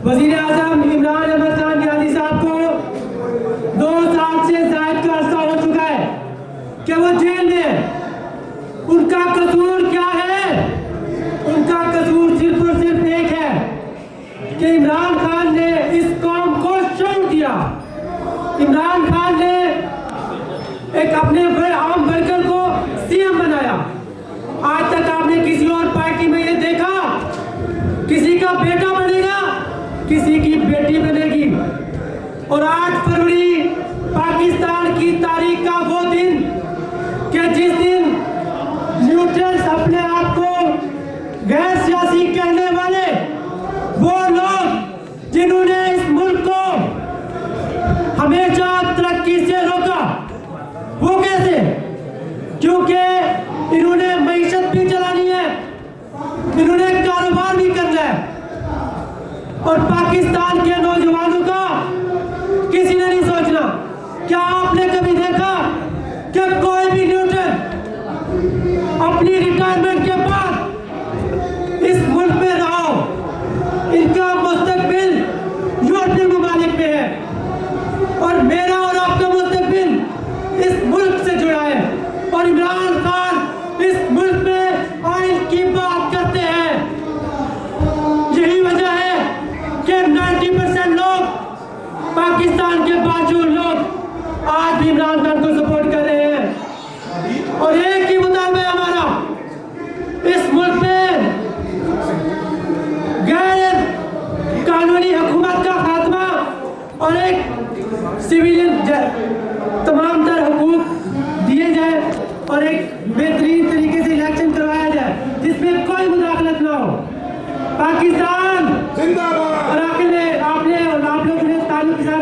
वज़ीर आज़म इमरान अहमद खान नियाज़ी साहब को 2 साल से ज़ायद का अरसा हो चुका है कि वो जेल में है। उनका कसूर क्या है? उनका कसूर सिर्फ और सिर्फ एक है कि इमरान खान ने इस कौम को शुरू किया। इमरान खान ने एक अपने आम वर्कर को सीएम बनाया। आज तक आपने किसी और पार्टी में ये देखा? किसी का बेटा बनेगा, किसी की बेटी बनेगी। और 8 फरवरी पाकिस्तान की तारीख का वो दिन कि जिस दिन न्यूट्रल्स अपने आप को गैर सियासी कहने वाले वो लोग जिन्होंने इस मुल्क को हमेशा तरक्की से रोका, वो कैसे? क्योंकि इन्होंने मईशत भी चलानी है, इन्होंने कारोबार भी करना है। और पाकिस्तान के नौजवानों का किसी ने नहीं सोचना। क्या आपने कभी देखा कि कोई भी न्यूट्रल अपनी रिटायरमेंट के बाद इस मुल्क में रहा हो? इनका मुस्तकबिल यूरोपीय ममालिक में है और मेरा और आपका मुस्तकबिल इस मुल्क से जुड़ा है। और इमरान खान इस मुल्क में आइन की बात करते हैं। यही वजह है कि 90% लोग, पाकिस्तान के बावजूद लोग आज भी इमरान खान को सपोर्ट कर रहे हैं। और एक ही मुतालबा है हमारा, इस मुल्क में गैर कानूनी हुकूमत का खात्मा और एक सिविलियन तमाम तर हुकूक दिए जाए और एक बेहतरीन तरीके से इलेक्शन करवाया जाए जिसमें कोई मुदाखलत ना हो। पाकिस्तान जिंदाबाद। और आपने और आप लोगों ने ताल्लुक के साथ